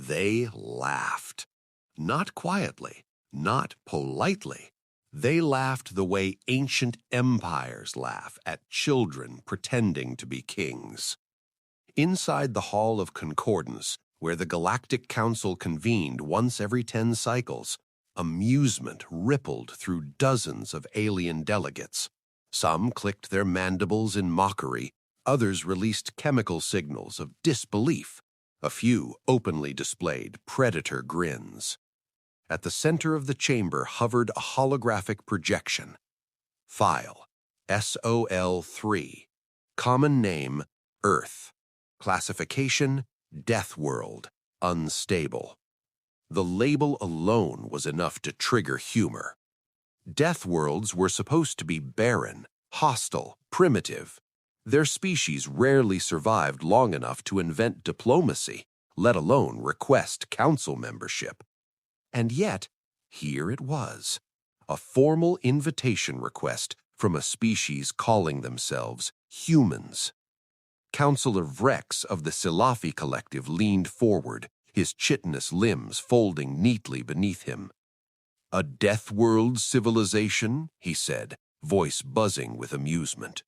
They laughed. Not quietly, not politely. They laughed the way ancient empires laugh at children pretending to be kings. Inside the Hall of Concordance, where the Galactic Council convened once every 10 cycles, amusement rippled through dozens of alien delegates. Some clicked their mandibles in mockery, others released chemical signals of disbelief. A few openly displayed predator grins. At the center of the chamber hovered a holographic projection. File, SOL-3. Common name, Earth. Classification, Deathworld, unstable. The label alone was enough to trigger humor. Deathworlds were supposed to be barren, hostile, primitive. Their species rarely survived long enough to invent diplomacy, let alone request council membership. And yet, here it was, a formal invitation request from a species calling themselves humans. Counselor Vrex of the Silafi Collective leaned forward, his chitinous limbs folding neatly beneath him. "A Deathworld civilization," he said, voice buzzing with amusement.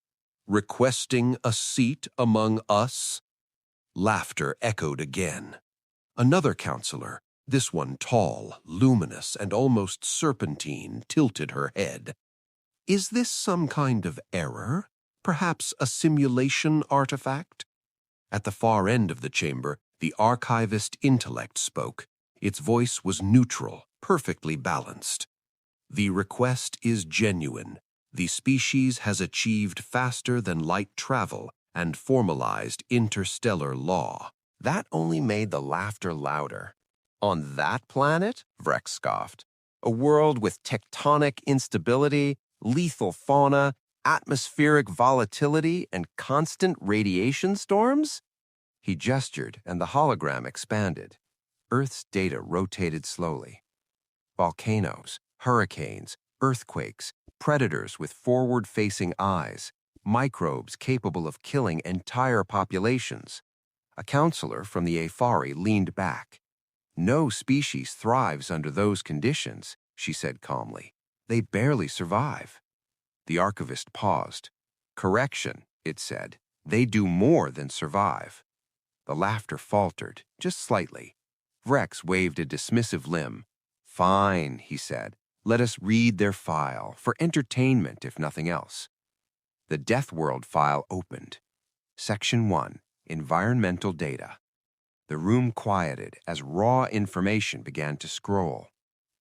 "Requesting a seat among us?" Laughter echoed again. Another counselor, this one tall, luminous, and almost serpentine, tilted her head. "Is this some kind of error? Perhaps a simulation artifact?" At the far end of the chamber, the archivist intellect spoke. Its voice was neutral, perfectly balanced. "The request is genuine. The species has achieved faster than light travel and formalized interstellar law." That only made the laughter louder. "On that planet?" Vrex scoffed. "A world with tectonic instability, lethal fauna, atmospheric volatility, and constant radiation storms?" He gestured, and the hologram expanded. Earth's data rotated slowly. Volcanoes, hurricanes, earthquakes, predators with forward-facing eyes, microbes capable of killing entire populations. A counselor from the Afari leaned back. "No species thrives under those conditions," she said calmly. "They barely survive." The archivist paused. "Correction," it said. "They do more than survive." The laughter faltered, just slightly. Vrex waved a dismissive limb. "Fine," he said. "Let us read their file, for entertainment if nothing else." The Deathworld file opened. Section 1, Environmental Data. The room quieted as raw information began to scroll.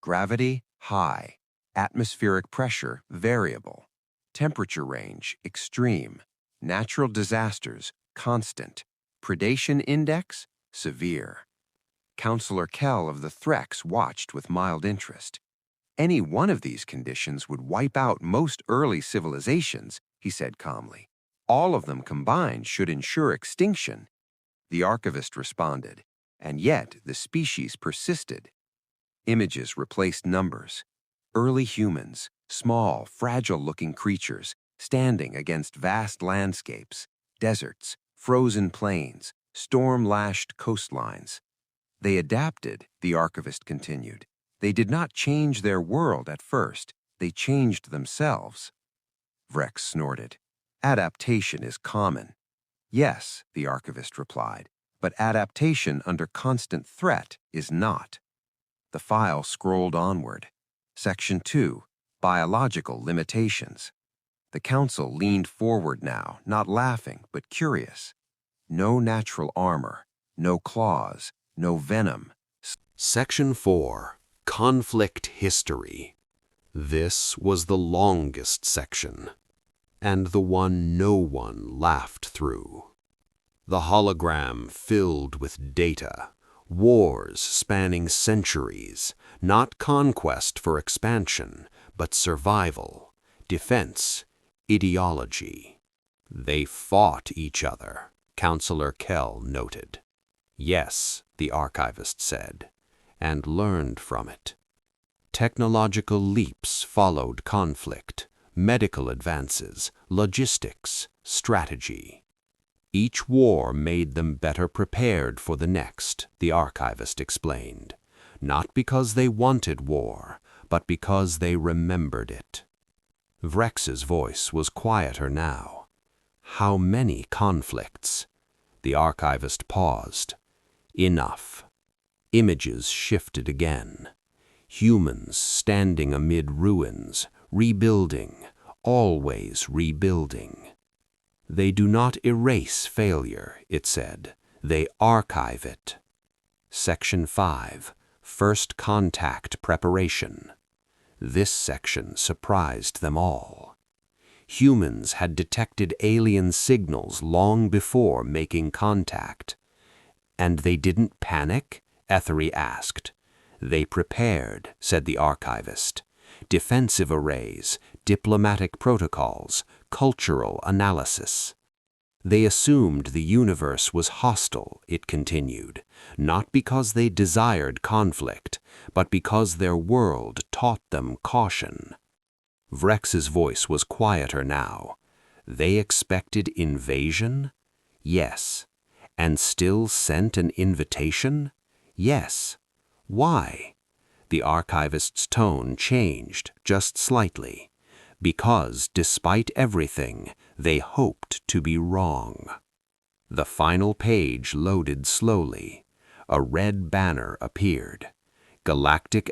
Gravity, high. Atmospheric pressure, variable. Temperature range, extreme. Natural disasters, constant. Predation index, severe. Counselor Kell of the Threx watched with mild interest. "Any one of these conditions would wipe out most early civilizations," he said calmly. "All of them combined should ensure extinction." The archivist responded, "And yet the species persisted." Images replaced numbers. Early humans, small, fragile-looking creatures, standing against vast landscapes, deserts, frozen plains, storm-lashed coastlines. "They adapted," the archivist continued. "They did not change their world at first. They changed themselves." Vrex snorted. "Adaptation is common." "Yes," the archivist replied, "but adaptation under constant threat is not." The file scrolled onward. Section 2, Biological Limitations. The council leaned forward now, not laughing, but curious. No natural armor, no claws, no venom. Section 4, Conflict History. This was the longest section, and the one no one laughed through. The hologram filled with data, wars spanning centuries, not conquest for expansion, but survival, defense, ideology. "They fought each other," Counselor Kell noted. "Yes," the archivist said, "and learned from it." Technological leaps followed conflict, medical advances, logistics, strategy. Each war made them better prepared for the next, the archivist explained. Not because they wanted war, but because they remembered it. Vrex's voice was quieter now. How many conflicts? The archivist paused. Enough. Images shifted again. Humans standing amid ruins, rebuilding, always rebuilding. They do not erase failure, it said. They archive it. Section 5. First Contact Preparation. This section surprised them all. Humans had detected alien signals long before making contact. And they didn't panic? Ethery asked. They prepared, said the archivist. Defensive arrays, diplomatic protocols, cultural analysis. They assumed the universe was hostile, it continued, not because they desired conflict, but because their world taught them caution. Vrex's voice was quieter now. They expected invasion? Yes. And still sent an invitation? Yes. Why? The archivist's tone changed just slightly. Because, despite everything, they hoped to be wrong. The final page loaded slowly. A red banner appeared. Galactic